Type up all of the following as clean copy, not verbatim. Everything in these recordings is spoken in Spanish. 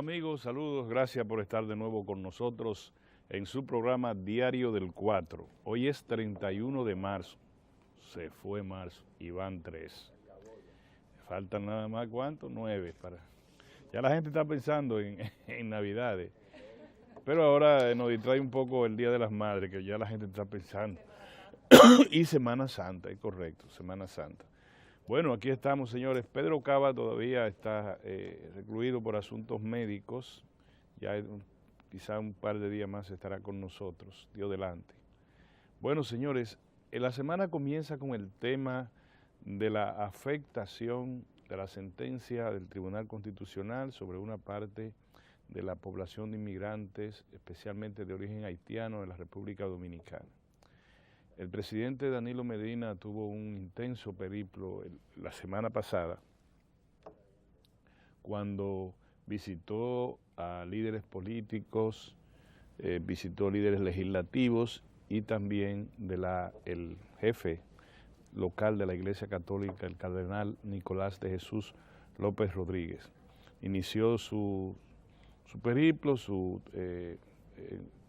amigos, saludos, gracias por estar de nuevo con nosotros en su programa Diario del 4. Hoy es 31 de marzo, se fue marzo y van 3. Faltan nada más, ¿cuánto? 9 para... Ya la gente está pensando en Navidades, pero ahora nos distrae un poco el Día de las Madres, que ya la gente está pensando. Y Semana Santa, es correcto, Semana Santa. Bueno, aquí estamos, señores. Pedro Cava todavía está recluido por asuntos médicos. Ya quizá un par de días más estará con nosotros. Dios delante. Bueno, señores, la semana comienza con el tema de la afectación de la sentencia del Tribunal Constitucional sobre una parte de la población de inmigrantes, especialmente de origen haitiano, de la República Dominicana. El presidente Danilo Medina tuvo un intenso periplo la semana pasada cuando visitó a líderes políticos, visitó líderes legislativos y también el jefe local de la Iglesia Católica, el cardenal Nicolás de Jesús López Rodríguez. Inició su periplo,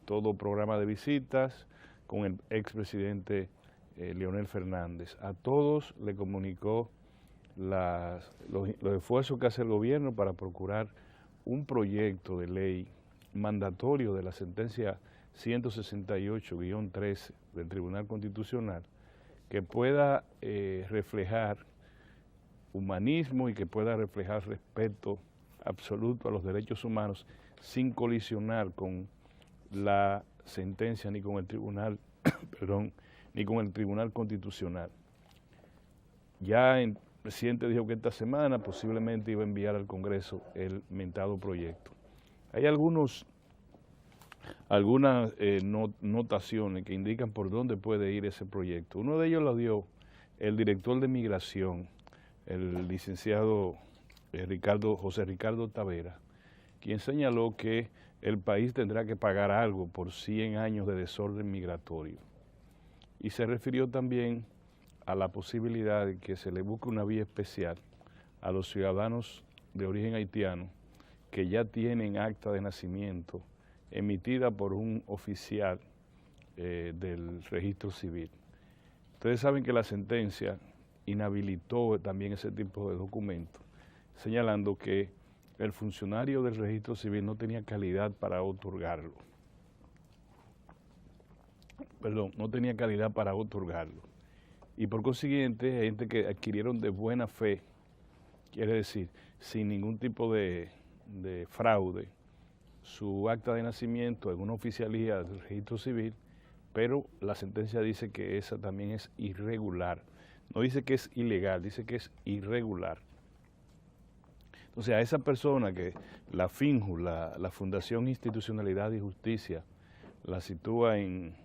todo programa de visitas, con el expresidente Leonel Fernández. A todos le comunicó los esfuerzos que hace el gobierno para procurar un proyecto de ley mandatorio de la sentencia 168-13 del Tribunal Constitucional que pueda reflejar humanismo y que pueda reflejar respeto absoluto a los derechos humanos sin colisionar con la sentencia ni con el tribunal, ni con el Tribunal Constitucional. Ya el presidente dijo que esta semana posiblemente iba a enviar al Congreso el mentado proyecto. Hay algunas notaciones que indican por dónde puede ir ese proyecto. Uno de ellos lo dio el director de Migración, el licenciado José Ricardo Tavera, quien señaló que el país tendrá que pagar algo por 100 años de desorden migratorio. Y se refirió también a la posibilidad de que se le busque una vía especial a los ciudadanos de origen haitiano que ya tienen acta de nacimiento emitida por un oficial del registro civil. Ustedes saben que la sentencia inhabilitó también ese tipo de documentos, señalando que el funcionario del registro civil no tenía calidad para otorgarlo. No tenía calidad para otorgarlo. Y por consiguiente, gente que adquirieron de buena fe, quiere decir, sin ningún tipo de fraude, su acta de nacimiento en una oficialía del registro civil, pero la sentencia dice que esa también es irregular. No dice que es ilegal, dice que es irregular. Entonces, a esa persona que la FINJU, la Fundación Institucionalidad y Justicia, la sitúa en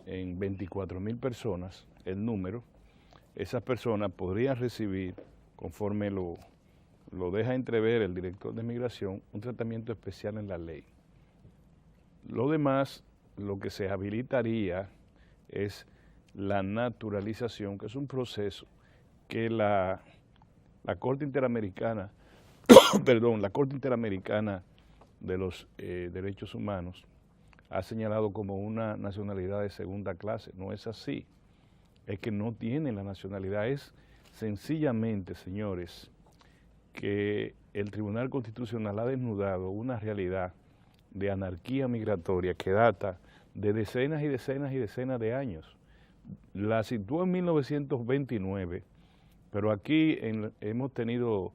24,000 personas, el número, esas personas podrían recibir, conforme lo deja entrever el director de Migración, un tratamiento especial en la ley. Lo demás, lo que se habilitaría es la naturalización, que es un proceso que la Corte Interamericana la Corte Interamericana de los Derechos Humanos ha señalado como una nacionalidad de segunda clase. No es así, es que no tienen la nacionalidad, es sencillamente, señores, que el Tribunal Constitucional ha desnudado una realidad de anarquía migratoria que data de decenas y decenas y decenas de años. La situó en 1929, pero aquí hemos tenido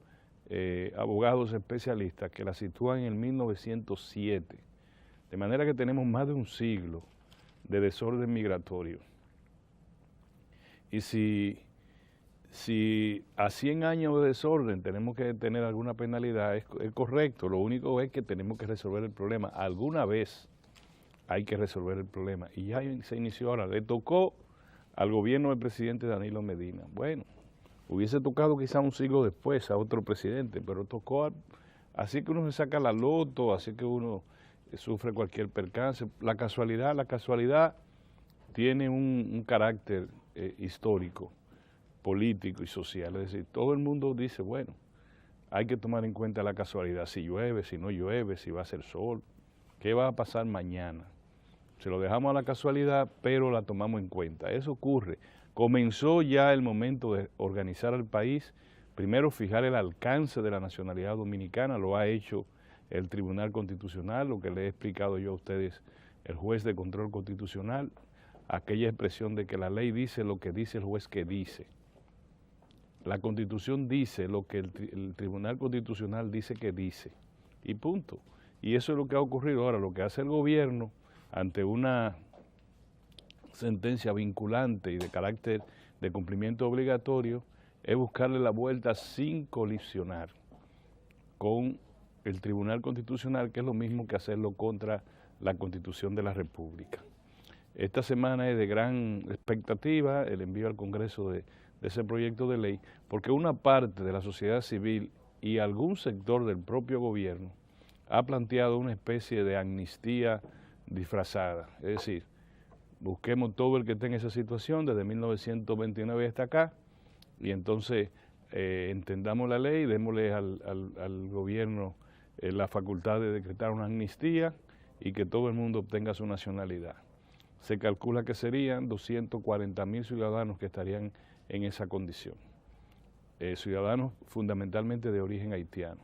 abogados especialistas que la sitúan en el 1907, de manera que tenemos más de un siglo de desorden migratorio. Y si a 100 años de desorden tenemos que tener alguna penalidad, es correcto, lo único es que tenemos que resolver el problema. Alguna vez hay que resolver el problema, y ya se inició ahora. Le tocó al gobierno del presidente Danilo Medina. Bueno, hubiese tocado quizá un siglo después a otro presidente, pero tocó, así que uno se saca la loto, así que uno sufre cualquier percance. La casualidad tiene un carácter histórico, político y social. Es decir, todo el mundo dice, bueno, hay que tomar en cuenta la casualidad, si llueve, si no llueve, si va a hacer sol, qué va a pasar mañana. Se lo dejamos a la casualidad, pero la tomamos en cuenta. Eso ocurre. Comenzó ya el momento de organizar al país, primero fijar el alcance de la nacionalidad dominicana, lo ha hecho el Tribunal Constitucional, lo que le he explicado yo a ustedes, el juez de control constitucional, aquella expresión de que la ley dice lo que dice el juez que dice. La Constitución dice lo que el Tribunal Constitucional dice que dice, y punto. Y eso es lo que ha ocurrido ahora. Lo que hace el gobierno ante una sentencia vinculante y de carácter de cumplimiento obligatorio es buscarle la vuelta sin colisionar con el Tribunal Constitucional, que es lo mismo que hacerlo contra la Constitución de la República. Esta semana es de gran expectativa el envío al Congreso de ese proyecto de ley, porque una parte de la sociedad civil y algún sector del propio gobierno ha planteado una especie de amnistía disfrazada. Es decir, busquemos todo el que esté en esa situación desde 1929 hasta acá y entonces entendamos la ley, démosle al gobierno la facultad de decretar una amnistía y que todo el mundo obtenga su nacionalidad. Se calcula que serían 240.000 ciudadanos que estarían en esa condición, ciudadanos fundamentalmente de origen haitiano.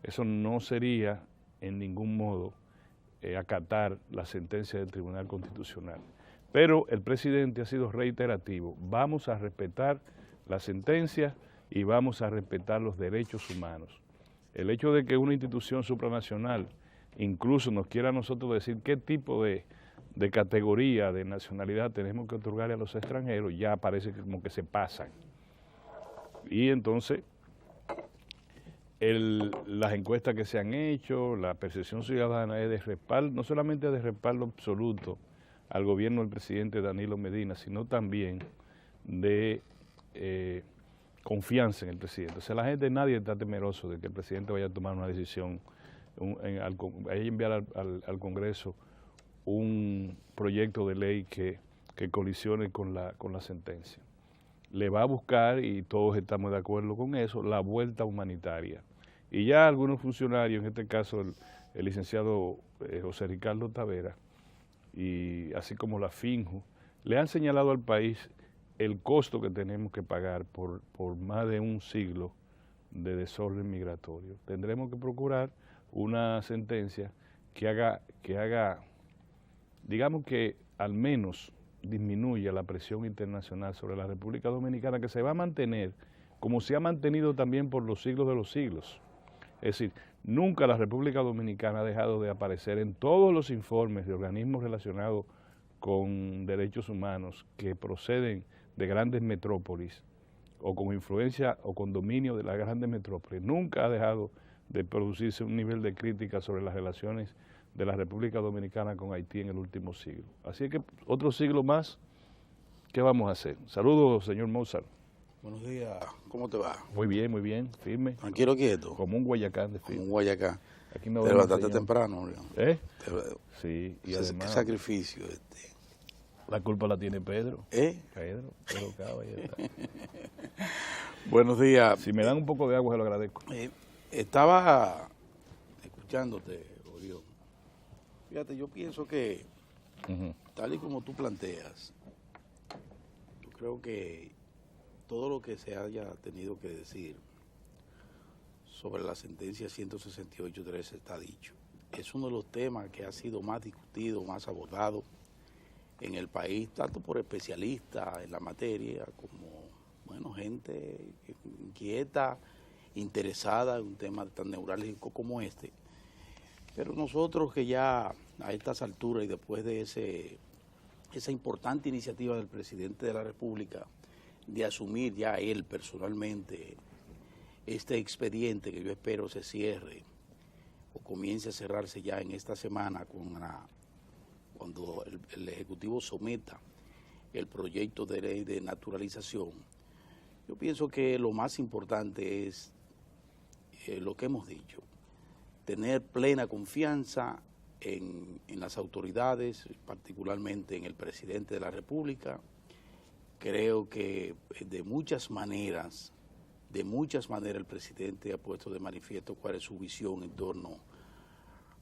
Eso no sería en ningún modo acatar la sentencia del Tribunal Constitucional. Pero el presidente ha sido reiterativo, vamos a respetar la sentencia y vamos a respetar los derechos humanos. El hecho de que una institución supranacional incluso nos quiera a nosotros decir qué tipo de categoría, de nacionalidad tenemos que otorgarle a los extranjeros, ya parece que como que se pasan. Y entonces, las encuestas que se han hecho, la percepción ciudadana es de respaldo, no solamente de respaldo absoluto al gobierno del presidente Danilo Medina, sino también de confianza en el presidente. O sea, la gente, nadie está temeroso de que el presidente vaya a tomar una decisión, vaya a enviar al Congreso un proyecto de ley que colisione con la sentencia. Le va a buscar, y todos estamos de acuerdo con eso, la vuelta humanitaria. Y ya algunos funcionarios, en este caso el licenciado José Ricardo Tavera, y así como la FINJU, le han señalado al país el costo que tenemos que pagar por más de un siglo de desorden migratorio. Tendremos que procurar una sentencia que haga, digamos que al menos disminuya la presión internacional sobre la República Dominicana, que se va a mantener como se ha mantenido también por los siglos de los siglos. Es decir, nunca la República Dominicana ha dejado de aparecer en todos los informes de organismos relacionados con derechos humanos que proceden de grandes metrópolis o con influencia o con dominio de las grandes metrópolis. Nunca ha dejado de producirse un nivel de crítica sobre las relaciones de la República Dominicana con Haití en el último siglo. Así que otro siglo más, ¿qué vamos a hacer? Saludos, señor Mozart. Buenos días, ¿cómo te va? Muy bien, firme. Tranquilo, quieto. Como un Guayacán de firme. Como un Guayacán. Aquí no te levantaste temprano, ¿Eh? Sí, y además... Qué sacrificio La culpa la tiene Pedro. Pedro Cava, ya está. Buenos días. Si me dan un poco de agua, se lo agradezco. Estaba escuchándote, Orión. Fíjate, yo pienso que, tal y como tú planteas, yo creo que todo lo que se haya tenido que decir sobre la sentencia 168.13 está dicho. Es uno de los temas que ha sido más discutido, más abordado en el país, tanto por especialistas en la materia como, bueno, gente inquieta, interesada en un tema tan neurálgico como este. Pero nosotros que ya a estas alturas y después de esa importante iniciativa del presidente de la República de asumir ya él personalmente este expediente que yo espero se cierre o comience a cerrarse ya en esta semana cuando el Ejecutivo someta el proyecto de ley de naturalización, yo pienso que lo más importante es lo que hemos dicho, tener plena confianza en las autoridades, particularmente en el presidente de la República. Creo que de muchas maneras De muchas maneras el presidente ha puesto de manifiesto cuál es su visión en torno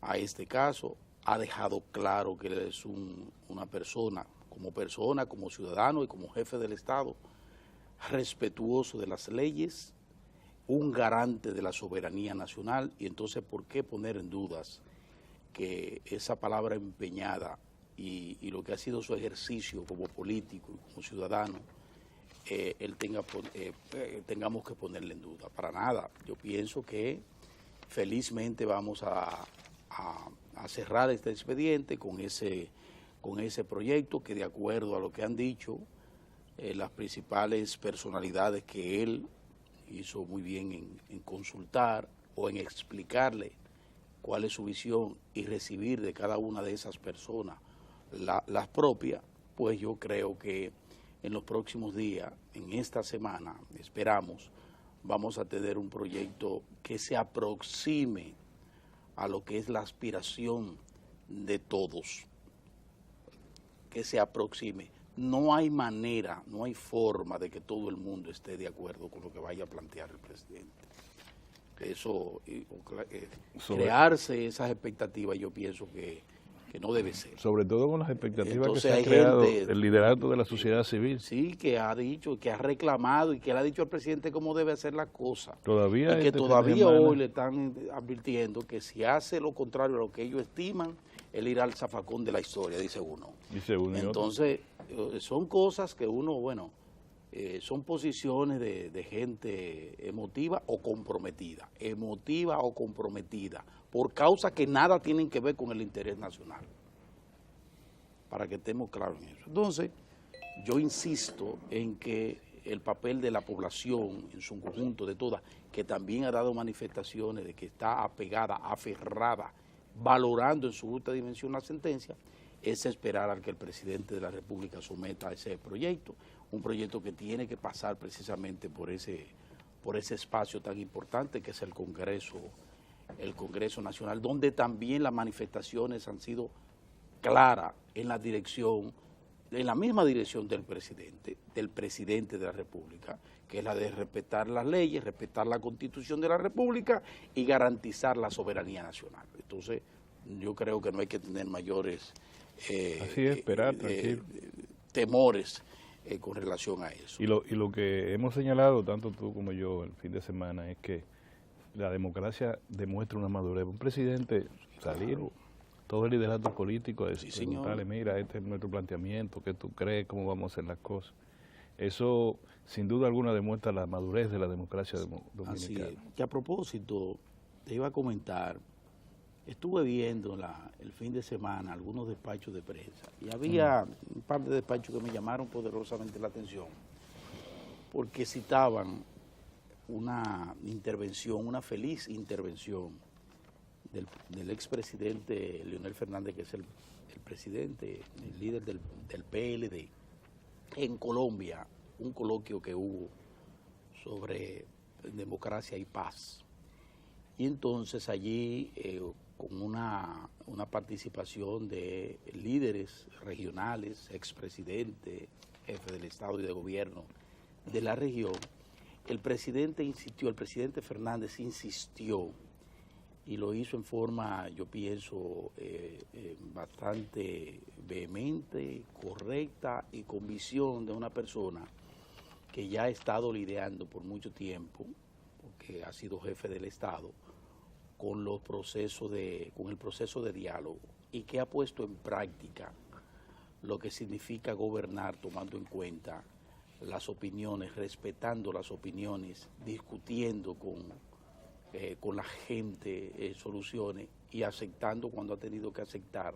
a este caso. Ha dejado claro que él es una persona, como ciudadano y como jefe del Estado, respetuoso de las leyes, un garante de la soberanía nacional, y entonces ¿por qué poner en dudas que esa palabra empeñada y lo que ha sido su ejercicio como político y como ciudadano, tengamos que ponerle en duda? Para nada. Yo pienso que felizmente vamos a cerrar este expediente con ese proyecto que, de acuerdo a lo que han dicho las principales personalidades, que él hizo muy bien en consultar o en explicarle cuál es su visión y recibir de cada una de esas personas las propias, pues yo creo que en los próximos días, en esta semana, esperamos, vamos a tener un proyecto que se aproxime a lo que es la aspiración de todos, que se aproxime. No hay manera, no hay forma de que todo el mundo esté de acuerdo con lo que vaya a plantear el presidente. Crearse esas expectativas, yo pienso que no debe ser. Sobre todo con las expectativas. Entonces, que se ha creado el liderato de la sociedad civil. Sí, que ha dicho, que ha reclamado y que le ha dicho al presidente cómo debe hacer las cosas. Todavía y que todavía hoy le están advirtiendo que si hace lo contrario a lo que ellos estiman, él irá al zafacón de la historia, dice uno. Entonces, son cosas que uno, son posiciones de gente emotiva o comprometida, por causa que nada tienen que ver con el interés nacional, para que estemos claros en eso. Entonces, yo insisto en que el papel de la población en su conjunto, de todas, que también ha dado manifestaciones de que está apegada, aferrada, valorando en su justa dimensión la sentencia, es esperar a que el presidente de la República someta ese proyecto, un proyecto que tiene que pasar precisamente por ese espacio tan importante que es el Congreso Nacional, donde también las manifestaciones han sido claras en la misma dirección del presidente de la República, que es la de respetar las leyes, respetar la Constitución de la República y garantizar la soberanía nacional. Entonces, yo creo que no hay que tener mayores temores con relación a eso. Y lo que hemos señalado, tanto tú como yo, el fin de semana, es que la democracia demuestra una madurez. Un presidente salir, todo el liderato político, es preguntarle, mira, este es nuestro planteamiento, ¿qué tú crees? ¿Cómo vamos a hacer las cosas? Eso, sin duda alguna, demuestra la madurez de la democracia dominicana. Así es. Que a propósito, te iba a comentar, estuve viendo el fin de semana algunos despachos de prensa y había un par de despachos que me llamaron poderosamente la atención porque citaban una intervención, una feliz intervención del expresidente Leonel Fernández, que es el presidente, el líder del PLD, en Colombia, un coloquio que hubo sobre democracia y paz. Y entonces allí, con una participación de líderes regionales, expresidente, jefe del Estado y de gobierno de la región, el presidente Fernández insistió, y lo hizo en forma, yo pienso, bastante vehemente, correcta y con visión de una persona que ya ha estado lidiando por mucho tiempo, porque ha sido jefe del Estado, con el proceso de diálogo, y que ha puesto en práctica lo que significa gobernar tomando en cuenta las opiniones, respetando las opiniones, discutiendo con la gente soluciones y aceptando cuando ha tenido que aceptar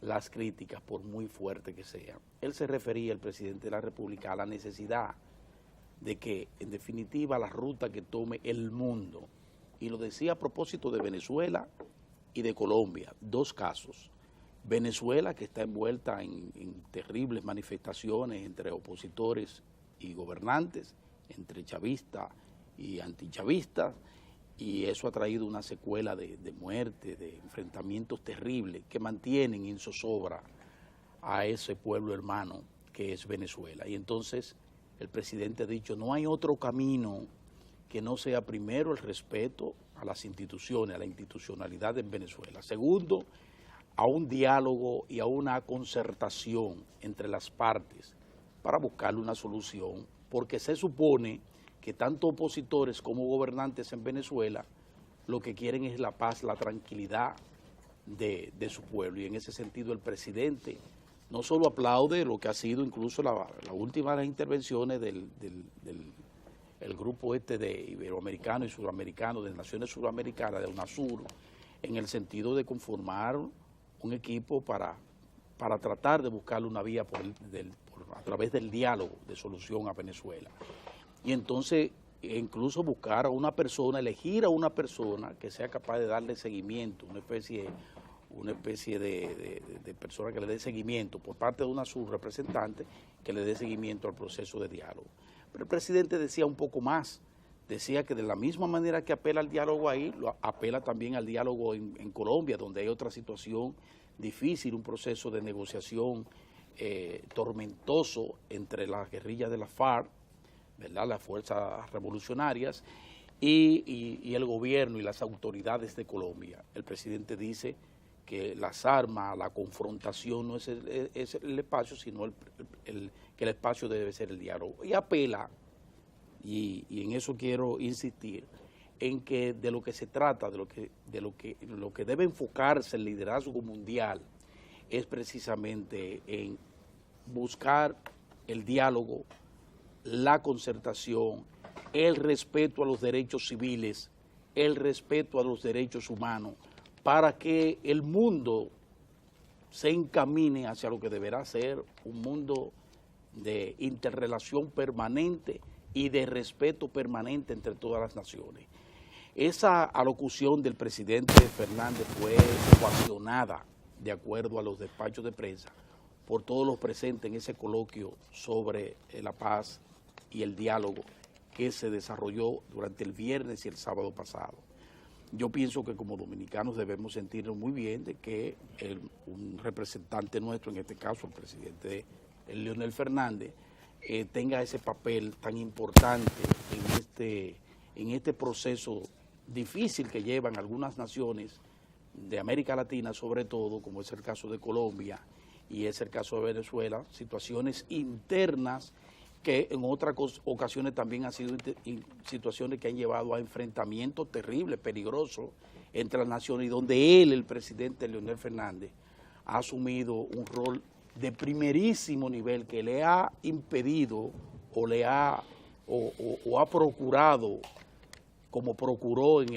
las críticas, por muy fuerte que sean. Él se refería, el presidente de la República, a la necesidad de que, en definitiva, la ruta que tome el mundo, y lo decía a propósito de Venezuela y de Colombia, dos casos. Venezuela, que está envuelta en terribles manifestaciones entre opositores y gobernantes, entre chavistas y antichavistas, y eso ha traído una secuela de muerte, de enfrentamientos terribles que mantienen en zozobra a ese pueblo hermano que es Venezuela. Y entonces el presidente ha dicho, no hay otro camino que no sea primero el respeto a las instituciones, a la institucionalidad en Venezuela. Segundo, a un diálogo y a una concertación entre las partes para buscarle una solución, porque se supone que tanto opositores como gobernantes en Venezuela lo que quieren es la paz, la tranquilidad de su pueblo, y en ese sentido el presidente no solo aplaude lo que ha sido incluso las últimas intervenciones del el grupo de iberoamericano y sudamericano, de Naciones Sudamericanas, de UNASUR, en el sentido de conformar un equipo para tratar de buscarle una vía a través del diálogo de solución a Venezuela. Y entonces incluso buscar a una persona, elegir a una persona que sea capaz de darle seguimiento, una especie de persona que le dé seguimiento por parte de una subrepresentante que le dé seguimiento al proceso de diálogo. Pero el presidente decía un poco más, decía que de la misma manera que apela al diálogo ahí, apela también al diálogo en Colombia, donde hay otra situación difícil, un proceso de negociación tormentoso entre las guerrillas de la FARC, ¿verdad?, las fuerzas revolucionarias, y el gobierno y las autoridades de Colombia. El presidente dice que las armas, la confrontación no es el espacio, sino que el espacio debe ser el diálogo. Y apela, y en eso quiero insistir, en que de lo que se trata, lo que debe enfocarse el liderazgo mundial es precisamente en buscar el diálogo, la concertación, el respeto a los derechos civiles, el respeto a los derechos humanos, para que el mundo se encamine hacia lo que deberá ser un mundo de interrelación permanente y de respeto permanente entre todas las naciones. Esa alocución del presidente Fernández fue ovacionada, de acuerdo a los despachos de prensa, por todos los presentes en ese coloquio sobre la paz y el diálogo que se desarrolló durante el viernes y el sábado pasado. Yo pienso que como dominicanos debemos sentirnos muy bien de que un representante nuestro, en este caso el presidente Leonel Fernández, tenga ese papel tan importante en este proceso difícil que llevan algunas naciones de América Latina, sobre todo, como es el caso de Colombia y es el caso de Venezuela, situaciones internas que en otras ocasiones también han sido situaciones que han llevado a enfrentamientos terribles, peligrosos entre las naciones, y donde el presidente Leonel Fernández, ha asumido un rol de primerísimo nivel que le ha impedido o ha procurado, como procuró en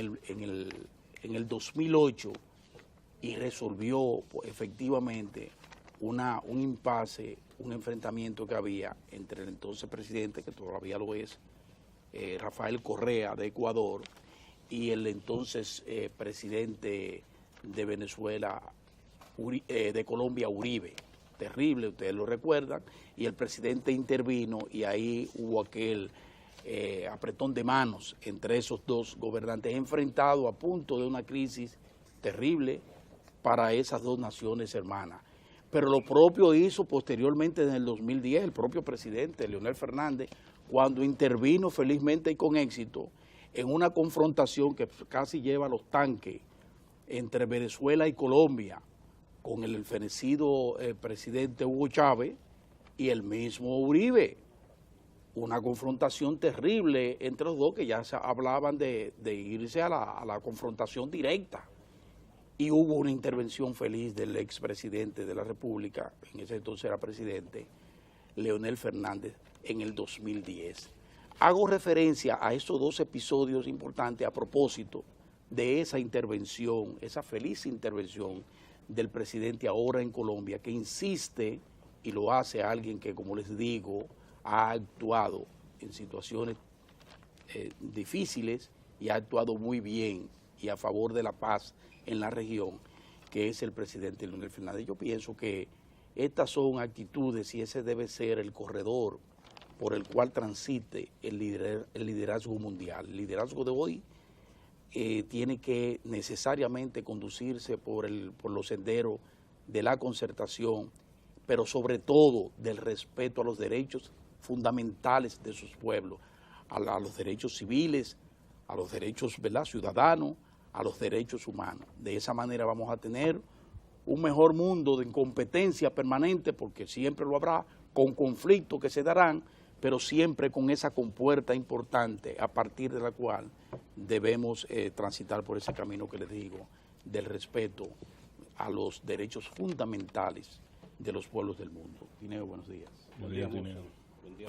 el 2008, y resolvió efectivamente un impasse, un enfrentamiento que había entre el entonces presidente, que todavía lo es, Rafael Correa de Ecuador, y el entonces presidente de Venezuela, de Colombia, Uribe. Terrible, ustedes lo recuerdan, y el presidente intervino y ahí hubo aquel apretón de manos entre esos dos gobernantes, enfrentados a punto de una crisis terrible para esas dos naciones hermanas. Pero lo propio hizo posteriormente en el 2010 el propio presidente Leonel Fernández, cuando intervino felizmente y con éxito en una confrontación que casi lleva a los tanques entre Venezuela y Colombia, con el fenecido presidente Hugo Chávez y el mismo Uribe. Una confrontación terrible entre los dos, que ya se hablaban de irse a la confrontación directa. Y hubo una intervención feliz del expresidente de la República, en ese entonces era presidente, Leonel Fernández, en el 2010. Hago referencia a estos dos episodios importantes a propósito de esa intervención, esa feliz intervención del presidente ahora en Colombia, que insiste, y lo hace alguien que, como les digo, ha actuado en situaciones difíciles y ha actuado muy bien y a favor de la paz en la región, que es el presidente Leonel Fernández. Yo pienso que estas son actitudes y ese debe ser el corredor por el cual transite el liderazgo mundial. El liderazgo de hoy tiene que necesariamente conducirse por los senderos de la concertación, pero sobre todo del respeto a los derechos fundamentales de sus pueblos, a los derechos civiles, a los derechos, ¿verdad?, ciudadanos, a los derechos humanos. De esa manera vamos a tener un mejor mundo de incompetencia permanente, porque siempre lo habrá, con conflictos que se darán, pero siempre con esa compuerta importante a partir de la cual debemos transitar por ese camino que les digo, del respeto a los derechos fundamentales de los pueblos del mundo. Tineo, buenos días. Buen día,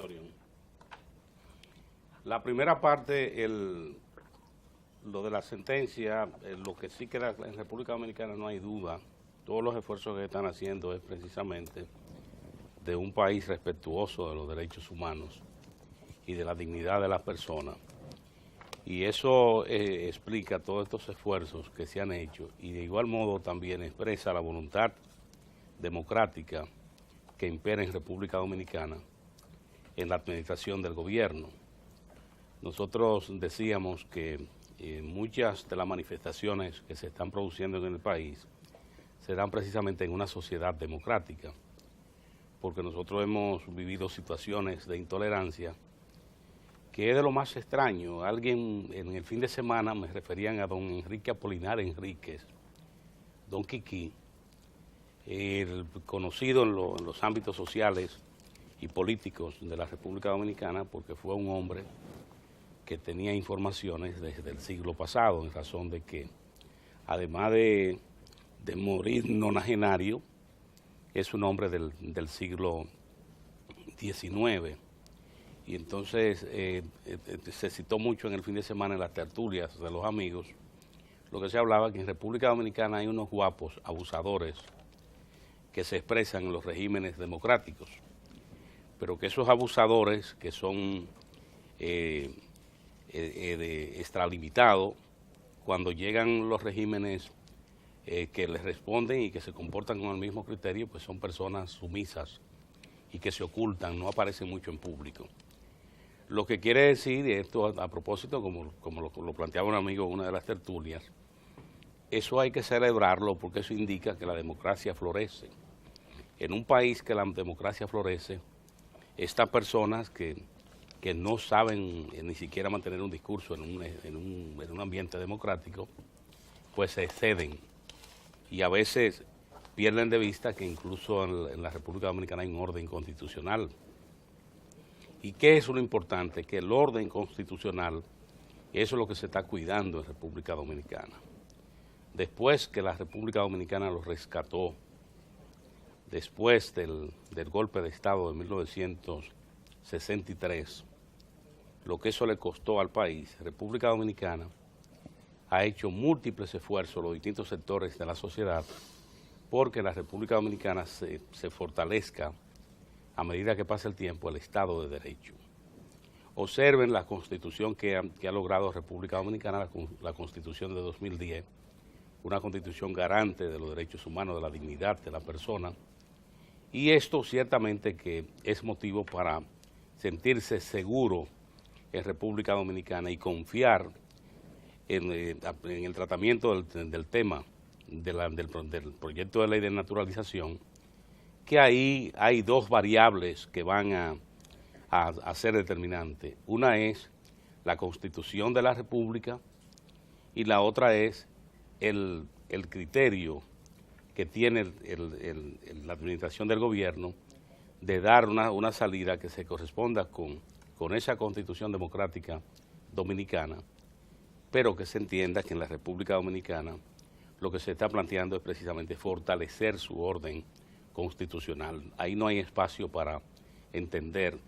Orión. La primera parte, lo de la sentencia, lo que sí queda en República Dominicana no hay duda, todos los esfuerzos que están haciendo es precisamente de un país respetuoso de los derechos humanos y de la dignidad de las personas. Y eso explica todos estos esfuerzos que se han hecho y de igual modo también expresa la voluntad democrática que impera en República Dominicana en la administración del gobierno. Nosotros decíamos que muchas de las manifestaciones que se están produciendo en el país se dan precisamente en una sociedad democrática, porque nosotros hemos vivido situaciones de intolerancia que es de lo más extraño. Alguien en el fin de semana me referían a don Enrique Apolinar Enríquez, don Kiki, conocido en los ámbitos sociales y políticos de la República Dominicana, porque fue un hombre que tenía informaciones desde el siglo pasado, en razón de que, además de morir nonagenario, es un hombre del siglo XIX. Y entonces se citó mucho en el fin de semana en las tertulias de los amigos, lo que se hablaba que en República Dominicana hay unos guapos abusadores que se expresan en los regímenes democráticos, pero que esos abusadores que son extralimitados, cuando llegan los regímenes que les responden y que se comportan con el mismo criterio, pues son personas sumisas y que se ocultan, no aparecen mucho en público. Lo que quiere decir, y esto a propósito, como lo planteaba un amigo en una de las tertulias, eso hay que celebrarlo porque eso indica que la democracia florece. En un país que la democracia florece, estas personas que no saben ni siquiera mantener un discurso en un ambiente democrático, pues se exceden y a veces pierden de vista que incluso en la República Dominicana hay un orden constitucional. ¿Y qué es lo importante? Que el orden constitucional, eso es lo que se está cuidando en República Dominicana. Después que la República Dominicana lo rescató, después del golpe de Estado de 1963, lo que eso le costó al país, República Dominicana ha hecho múltiples esfuerzos, los distintos sectores de la sociedad, porque la República Dominicana se fortalezca a medida que pasa el tiempo el Estado de Derecho. Observen la Constitución que ha logrado República Dominicana, la Constitución de 2010, una Constitución garante de los derechos humanos, de la dignidad de la persona, y esto ciertamente que es motivo para sentirse seguro en República Dominicana y confiar en el tratamiento del tema del proyecto de ley de naturalización, que ahí hay dos variables que van a ser determinantes. Una es la Constitución de la República y la otra es el criterio que tiene la administración del gobierno de dar una salida que se corresponda con esa Constitución democrática dominicana, pero que se entienda que en la República Dominicana lo que se está planteando es precisamente fortalecer su orden constitucional. Ahí no hay espacio para entender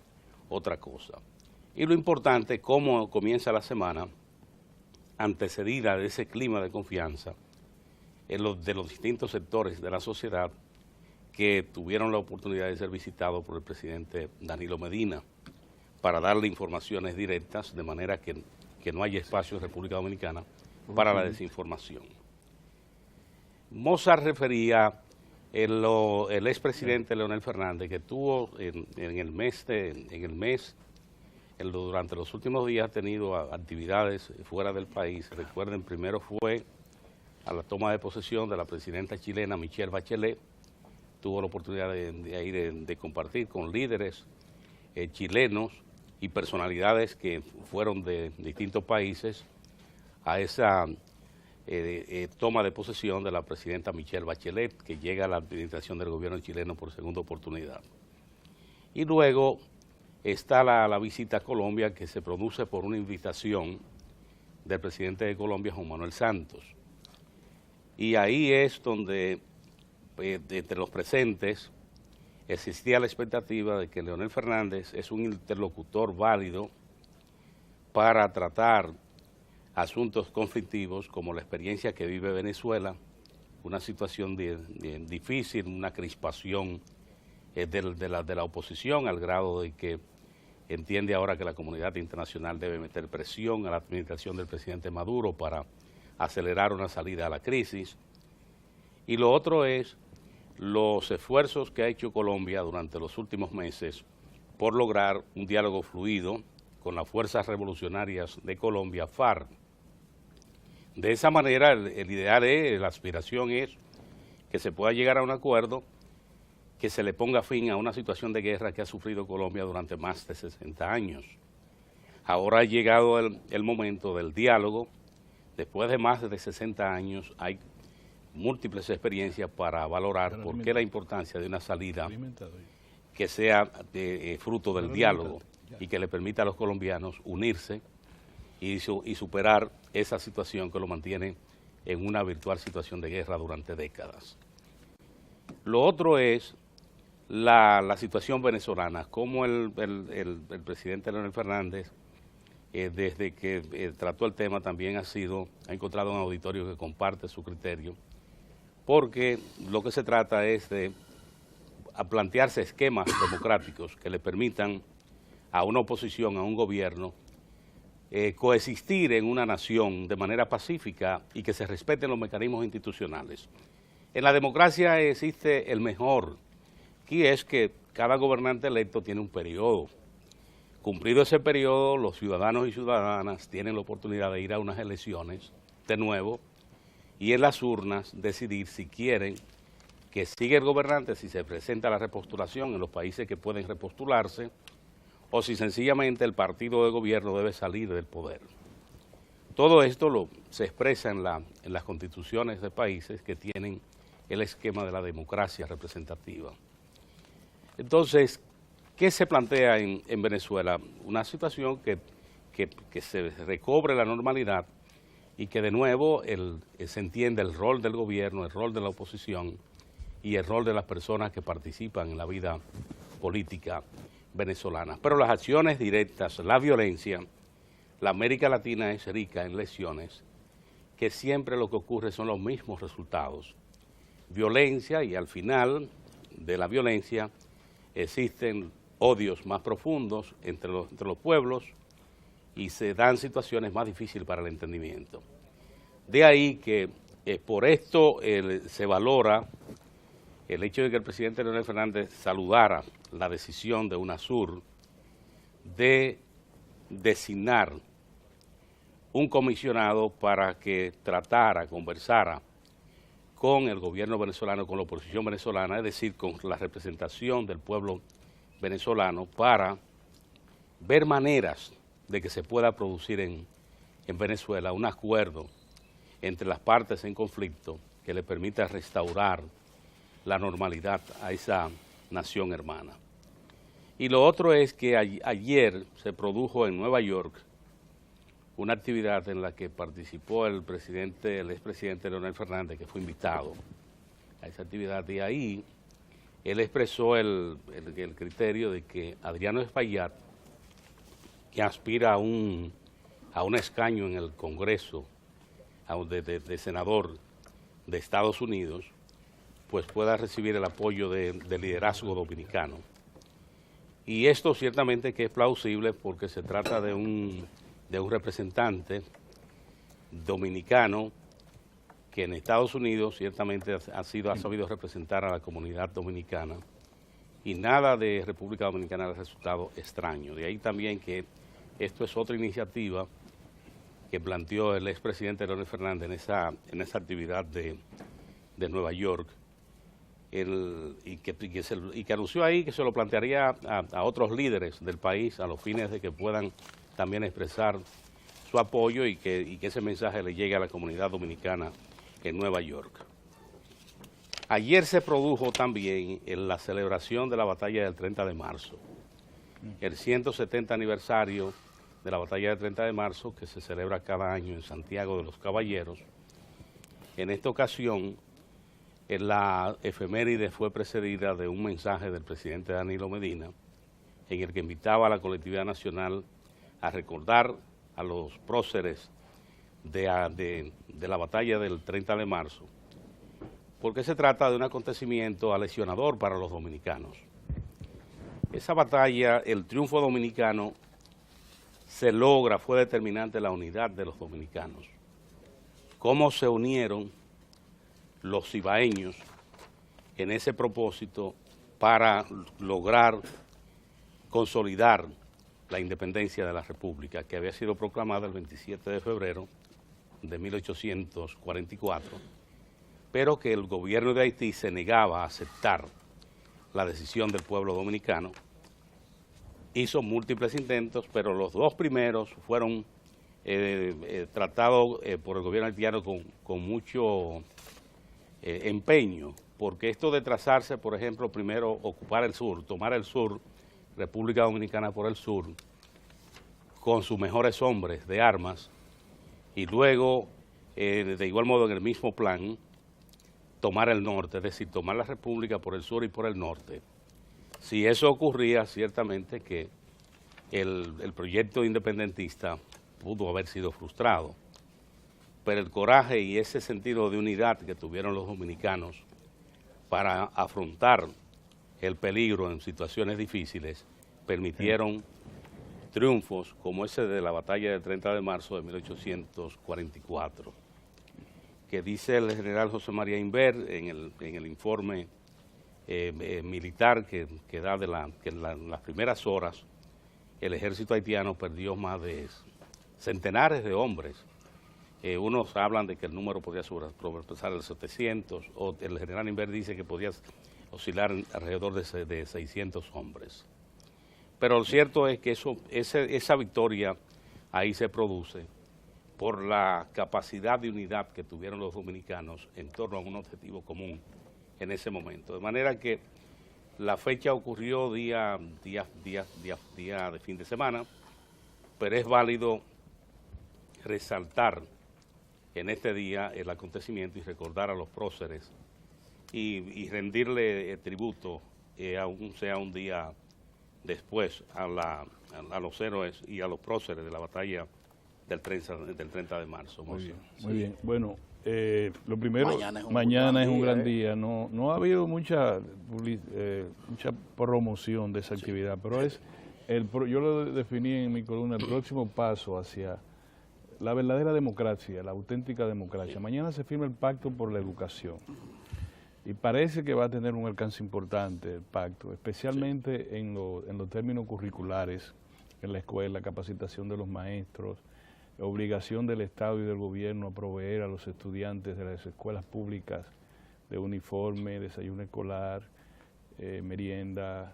otra cosa. Y lo importante, cómo comienza la semana, antecedida de ese clima de confianza de los distintos sectores de la sociedad que tuvieron la oportunidad de ser visitados por el presidente Danilo Medina para darle informaciones directas, de manera que no haya espacio en República Dominicana para la desinformación. Mozart refería el expresidente Leonel Fernández, que tuvo durante los últimos días ha tenido actividades fuera del país. Recuerden, primero fue a la toma de posesión de la presidenta chilena Michelle Bachelet. Tuvo la oportunidad de compartir con líderes chilenos y personalidades que fueron de distintos países a esa toma de posesión de la presidenta Michelle Bachelet, que llega a la administración del gobierno chileno por segunda oportunidad. Y luego está la visita a Colombia, que se produce por una invitación del presidente de Colombia, Juan Manuel Santos. Y ahí es donde, entre los presentes, existía la expectativa de que Leonel Fernández es un interlocutor válido para tratar asuntos conflictivos como la experiencia que vive Venezuela, una situación difícil, una crispación de la oposición, al grado de que entiende ahora que la comunidad internacional debe meter presión a la administración del presidente Maduro para acelerar una salida a la crisis. Y lo otro es los esfuerzos que ha hecho Colombia durante los últimos meses por lograr un diálogo fluido con las fuerzas revolucionarias de Colombia, FARC. De esa manera, el ideal la aspiración es que se pueda llegar a un acuerdo que se le ponga fin a una situación de guerra que ha sufrido Colombia durante más de 60 años. Ahora ha llegado el momento del diálogo. Después de más de 60 años hay múltiples experiencias para valorar por qué la importancia de una salida que sea fruto del diálogo y que le permita a los colombianos unirse y superar esa situación que lo mantiene en una virtual situación de guerra durante décadas. Lo otro es la situación venezolana, como el presidente Leonel Fernández, desde que trató el tema, también ha encontrado un auditorio que comparte su criterio, porque lo que se trata es de plantearse esquemas democráticos que le permitan a una oposición, a un gobierno, coexistir en una nación de manera pacífica y que se respeten los mecanismos institucionales. En la democracia existe el mejor, y es que cada gobernante electo tiene un periodo. Cumplido ese periodo, los ciudadanos y ciudadanas tienen la oportunidad de ir a unas elecciones de nuevo y en las urnas decidir si quieren que siga el gobernante, si se presenta la repostulación en los países que pueden repostularse, o si sencillamente el partido de gobierno debe salir del poder. Todo esto se expresa en las constituciones de países que tienen el esquema de la democracia representativa. Entonces, ¿qué se plantea en Venezuela? Una situación que se recobre la normalidad y que de nuevo se entiende el rol del gobierno, el rol de la oposición y el rol de las personas que participan en la vida política venezolana. Pero las acciones directas, la violencia, la América Latina es rica en lecciones que siempre lo que ocurre son los mismos resultados. Violencia, y al final de la violencia existen odios más profundos entre los pueblos y se dan situaciones más difíciles para el entendimiento. De ahí que por esto se valora el hecho de que el presidente Leonel Fernández saludara la decisión de UNASUR de designar un comisionado para que conversara con el gobierno venezolano, con la oposición venezolana, es decir, con la representación del pueblo venezolano, para ver maneras de que se pueda producir en Venezuela un acuerdo entre las partes en conflicto que le permita restaurar la normalidad a esa nación hermana. Y lo otro es que ayer se produjo en Nueva York una actividad en la que participó el expresidente Leonel Fernández, que fue invitado a esa actividad, y ahí él expresó el criterio de que Adriano Espaillat, que aspira a un escaño en el Congreso de senador de Estados Unidos, pues pueda recibir el apoyo del liderazgo dominicano. Y esto ciertamente que es plausible porque se trata de un representante dominicano que en Estados Unidos ciertamente ha sabido representar a la comunidad dominicana, y nada de República Dominicana ha resultado extraño. De ahí también que esto es otra iniciativa que planteó el expresidente Leonel Fernández en esa actividad de Nueva York, y que anunció ahí que se lo plantearía a otros líderes del país a los fines de que puedan también expresar su apoyo y que ese mensaje le llegue a la comunidad dominicana en Nueva York. Ayer se produjo también la celebración de la batalla del 30 de marzo, el 170 aniversario de la batalla del 30 de marzo que se celebra cada año en Santiago de los Caballeros. En esta ocasión, la efeméride fue precedida de un mensaje del presidente Danilo Medina, en el que invitaba a la colectividad nacional a recordar a los próceres de la batalla del 30 de marzo, porque se trata de un acontecimiento lesionador para los dominicanos. Esa batalla, el triunfo dominicano, se logra, fue determinante la unidad de los dominicanos. Cómo se unieron los cibaeños en ese propósito para lograr consolidar la independencia de la República, que había sido proclamada el 27 de febrero de 1844, pero que el gobierno de Haití se negaba a aceptar la decisión del pueblo dominicano. Hizo múltiples intentos, pero los dos primeros fueron tratados por el gobierno haitiano con mucho empeño, porque esto de trazarse, por ejemplo, primero ocupar el sur, tomar el sur, República Dominicana por el sur, con sus mejores hombres de armas, y luego, de igual modo en el mismo plan, tomar el norte, es decir, tomar la República por el sur y por el norte. Si eso ocurría, ciertamente que el proyecto independentista pudo haber sido frustrado, pero el coraje y ese sentido de unidad que tuvieron los dominicanos para afrontar el peligro en situaciones difíciles, permitieron triunfos como ese de la batalla del 30 de marzo de 1844, que dice el general José María Inver en el informe militar que da que en las primeras horas el ejército haitiano perdió más de centenares de hombres. Unos hablan de que el número podía sobrepasar el 700, o el general Inver dice que podía oscilar alrededor de 600 hombres. Pero lo cierto es que esa victoria ahí se produce por la capacidad de unidad que tuvieron los dominicanos en torno a un objetivo común en ese momento. De manera que la fecha ocurrió día de fin de semana, pero es válido resaltar en este día el acontecimiento y recordar a los próceres y rendirle tributo, aún sea un día después, a los héroes y a los próceres de la batalla del 30 de marzo. Muy bien. Bueno, lo primero, mañana es un gran día. No ha habido mucha promoción de esa actividad, pero yo lo definí en mi columna, el próximo paso hacia la verdadera democracia, la auténtica democracia. Sí. Mañana se firma el Pacto por la Educación y parece que va a tener un alcance importante el pacto, especialmente sí, en los términos curriculares, en la escuela, capacitación de los maestros, obligación del Estado y del gobierno a proveer a los estudiantes de las escuelas públicas de uniforme, desayuno escolar, merienda,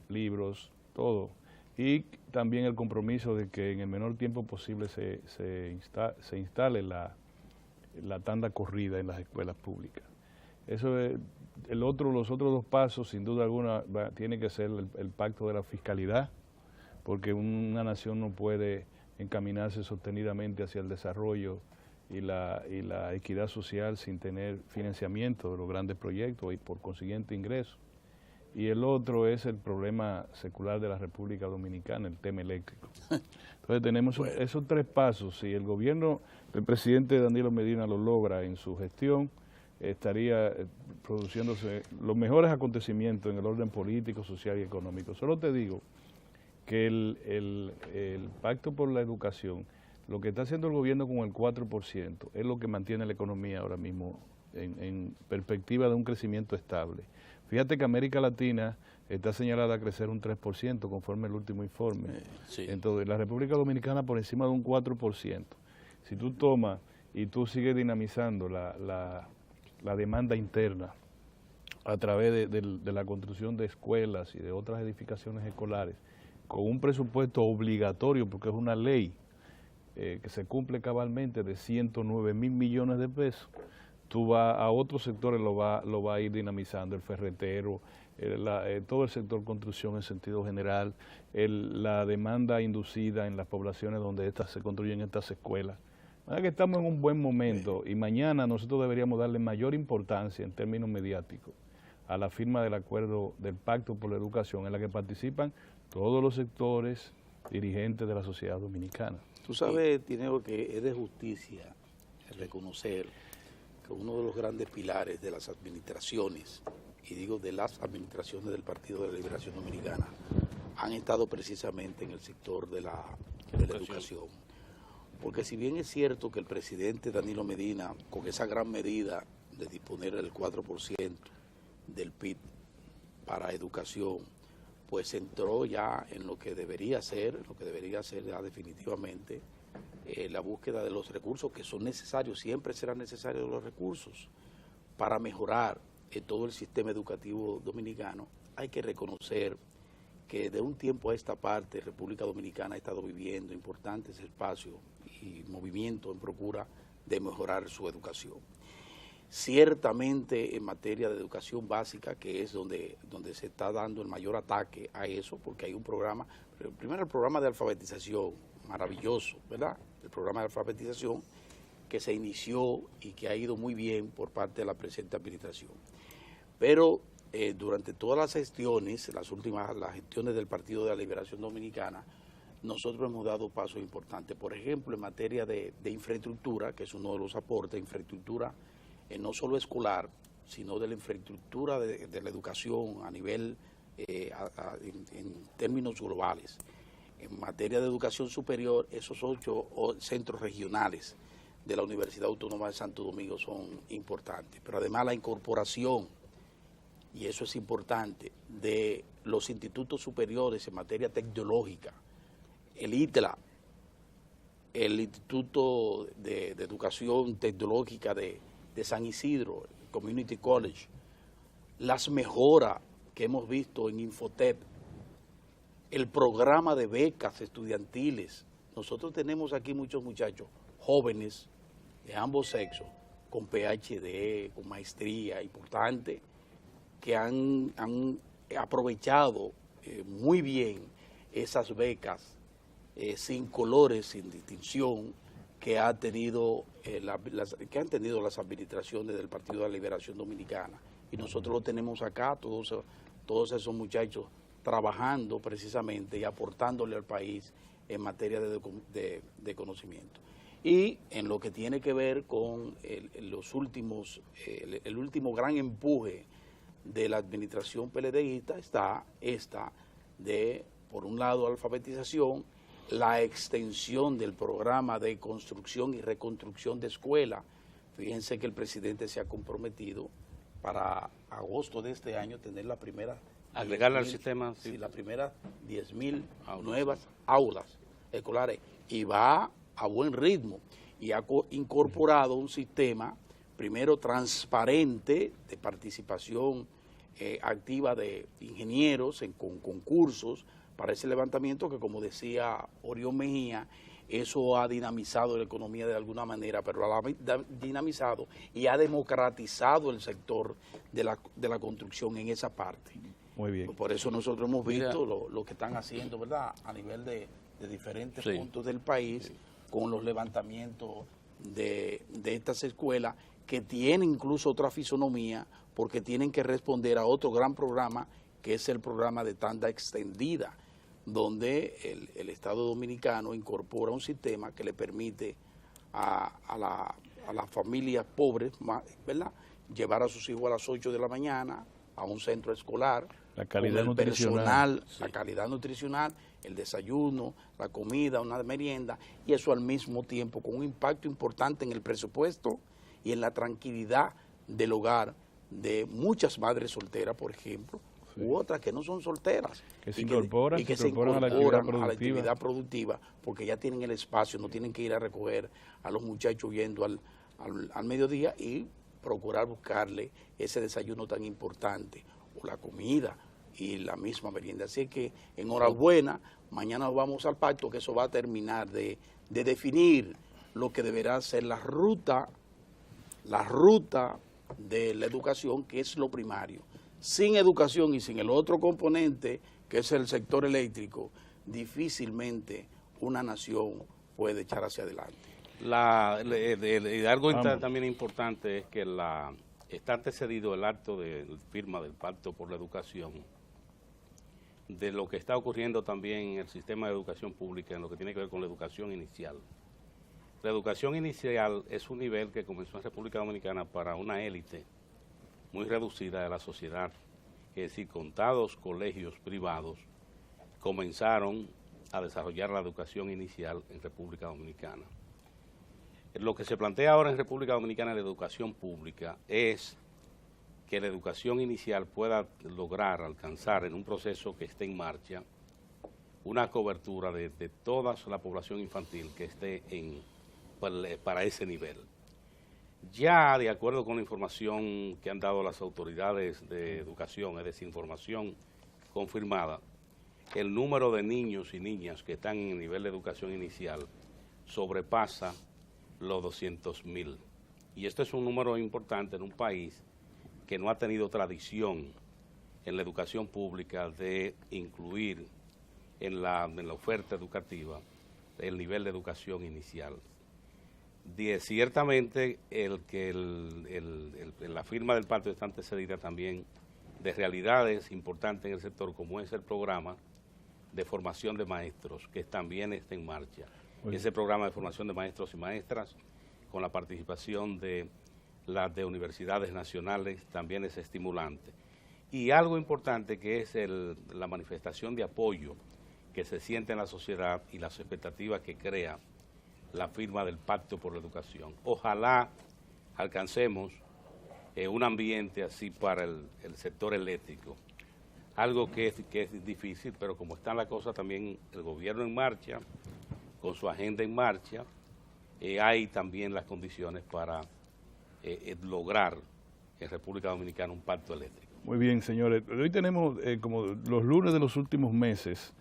libros, todo. Y también el compromiso de que en el menor tiempo posible se instale la tanda corrida en las escuelas públicas. Eso es, los otros dos pasos, sin duda alguna, tiene que ser el pacto de la fiscalidad, porque una nación no puede encaminarse sostenidamente hacia el desarrollo y la equidad social sin tener financiamiento de los grandes proyectos y por consiguiente ingresos. Y el otro es el problema secular de la República Dominicana, el tema eléctrico. Entonces tenemos esos tres pasos. Si el gobierno del presidente Danilo Medina lo logra en su gestión, estaría produciéndose los mejores acontecimientos en el orden político, social y económico. Solo te digo que el Pacto por la Educación, lo que está haciendo el gobierno con el 4%, es lo que mantiene la economía ahora mismo en perspectiva de un crecimiento estable. Fíjate que América Latina está señalada a crecer un 3% conforme el último informe. Sí. Entonces, la República Dominicana por encima de un 4%. Si tú tomas y tú sigues dinamizando la demanda interna a través de la construcción de escuelas y de otras edificaciones escolares, con un presupuesto obligatorio, porque es una ley que se cumple cabalmente de 109.000 millones de pesos, tú vas a otros sectores, lo va a ir dinamizando, el ferretero, todo el sector construcción en sentido general, la demanda inducida en las poblaciones donde se construyen estas escuelas. Que estamos en un buen momento y mañana nosotros deberíamos darle mayor importancia en términos mediáticos a la firma del acuerdo del Pacto por la Educación, en la que participan todos los sectores dirigentes de la sociedad dominicana. Tú sabes, Tineo, que es de justicia reconocer que uno de los grandes pilares de las administraciones, y digo de las administraciones del Partido de la Liberación Dominicana, han estado precisamente en el sector de la educación. Porque si bien es cierto que el presidente Danilo Medina, con esa gran medida de disponer del 4% del PIB para educación, pues entró ya en lo que debería ser ya definitivamente la búsqueda de los recursos que son necesarios, siempre serán necesarios los recursos para mejorar todo el sistema educativo dominicano. Hay que reconocer que de un tiempo a esta parte República Dominicana ha estado viviendo importantes espacios y movimientos en procura de mejorar su educación. Ciertamente en materia de educación básica, que es donde se está dando el mayor ataque a eso, porque hay un programa, primero el programa de alfabetización, maravilloso, ¿verdad? El programa de alfabetización que se inició y que ha ido muy bien por parte de la presente administración. Pero durante todas las gestiones, las gestiones del Partido de la Liberación Dominicana, nosotros hemos dado pasos importantes. Por ejemplo, en materia de infraestructura, que es uno de los aportes, infraestructura no solo escolar, sino de la infraestructura de la educación a nivel, en términos globales. En materia de educación superior, esos 8 centros regionales de la Universidad Autónoma de Santo Domingo son importantes. Pero además la incorporación, y eso es importante, de los institutos superiores en materia tecnológica, el ITLA, el Instituto de Educación Tecnológica de San Isidro, el Community College, las mejoras que hemos visto en Infotep, el programa de becas estudiantiles. Nosotros tenemos aquí muchos muchachos jóvenes de ambos sexos, con PhD, con maestría importante, que han aprovechado muy bien esas becas sin colores, sin distinción, que han tenido las administraciones del Partido de la Liberación Dominicana. Y nosotros lo tenemos acá, todos esos muchachos trabajando precisamente y aportándole al país en materia de conocimiento. Y en lo que tiene que ver con el último gran empuje de la administración PLDista está por un lado, alfabetización, la extensión del programa de construcción y reconstrucción de escuelas. Fíjense que el presidente se ha comprometido para agosto de este año tener la primera... Agregarla al sistema. Sí, la primera 10.000 nuevas aulas escolares. Y va a buen ritmo. Y ha incorporado un sistema, primero transparente, de participación activa de ingenieros con concursos para ese levantamiento que, como decía Orión Mejía, eso ha dinamizado la economía de alguna manera, pero lo ha dinamizado y ha democratizado el sector de la construcción en esa parte. Muy bien. Por eso nosotros hemos visto lo que están haciendo, ¿verdad?, a nivel de diferentes puntos del país, con los levantamientos de estas escuelas que tienen incluso otra fisonomía, porque tienen que responder a otro gran programa, que es el programa de tanda extendida, donde el Estado Dominicano incorpora un sistema que le permite a las familias pobres, ¿verdad?, llevar a sus hijos a las 8 de la mañana a un centro escolar, la calidad nutricional, la calidad nutricional, el desayuno, la comida, una merienda, y eso al mismo tiempo con un impacto importante en el presupuesto y en la tranquilidad del hogar de muchas madres solteras, por ejemplo, u otras que no son solteras, que se incorporan a la actividad productiva, porque ya tienen el espacio, no tienen que ir a recoger a los muchachos yendo al mediodía y procurar buscarle ese desayuno tan importante, o la comida y la misma merienda. Así que enhorabuena, Mañana vamos al pacto, que eso va a terminar de definir lo que deberá ser la ruta de la educación, que es lo primario. Sin educación y sin el otro componente, que es el sector eléctrico, difícilmente una nación puede echar hacia adelante. Algo también importante es que está antecedido el acto de firma del Pacto por la Educación de lo que está ocurriendo también en el sistema de educación pública en lo que tiene que ver con la educación inicial. La educación inicial es un nivel que comenzó en República Dominicana para una élite muy reducida de la sociedad, es decir, contados colegios privados comenzaron a desarrollar la educación inicial en República Dominicana. Lo que se plantea ahora en República Dominicana en la educación pública es que la educación inicial pueda lograr alcanzar en un proceso que esté en marcha una cobertura de toda la población infantil que esté para ese nivel. Ya de acuerdo con la información que han dado las autoridades de educación, es decir, información confirmada, el número de niños y niñas que están en el nivel de educación inicial sobrepasa los 200,000. Y esto es un número importante en un país que no ha tenido tradición en la educación pública de incluir en la oferta educativa el nivel de educación inicial. Ciertamente la firma del pacto está antecedida también de realidades importantes en el sector, como es el programa de formación de maestros, que también está en marcha. Ese programa de formación de maestros y maestras, con la participación de las de universidades nacionales, también es estimulante. Y algo importante que es la manifestación de apoyo que se siente en la sociedad y las expectativas que crea la firma del Pacto por la Educación. Ojalá alcancemos un ambiente así para el sector eléctrico, algo que es difícil, pero como está la cosa también el gobierno en marcha, con su agenda en marcha, hay también las condiciones para lograr en República Dominicana un pacto eléctrico. Muy bien, señores. Hoy tenemos, como los lunes de los últimos meses,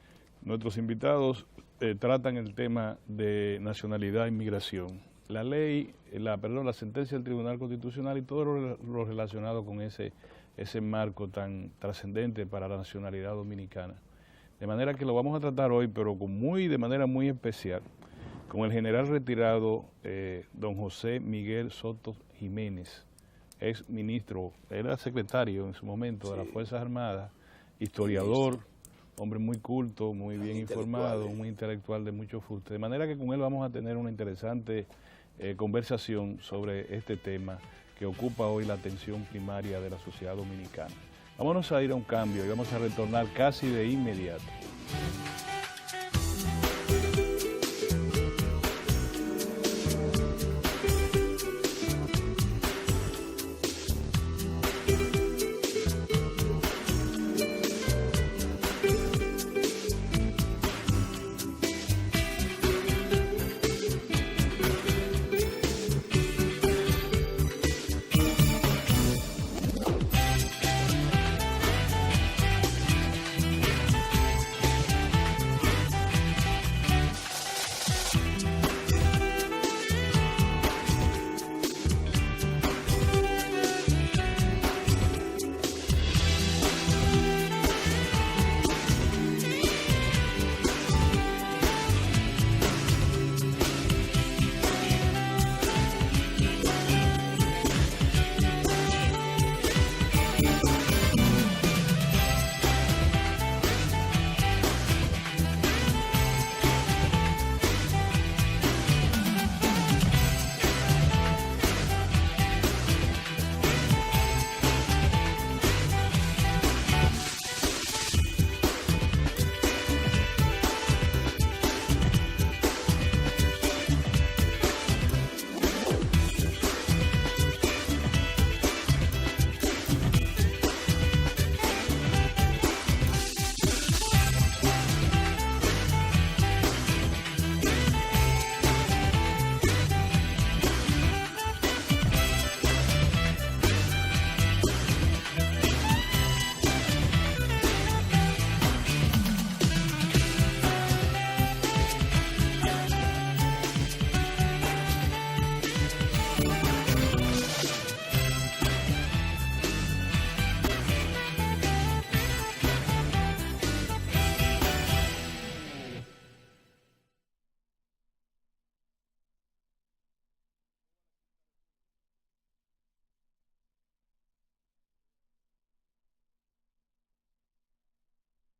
nuestros invitados tratan el tema de nacionalidad e inmigración. La ley, la sentencia del Tribunal Constitucional y todo lo relacionado con ese marco tan trascendente para la nacionalidad dominicana. De manera que lo vamos a tratar hoy, pero de manera muy especial, con el general retirado don José Miguel Soto Jiménez, ex ministro, era secretario en su momento de las Fuerzas Armadas, historiador, hombre muy culto, muy bien informado, muy intelectual, de mucho fuste. De manera que con él vamos a tener una interesante conversación sobre este tema que ocupa hoy la atención primaria de la sociedad dominicana. Vámonos a ir a un cambio y vamos a retornar casi de inmediato.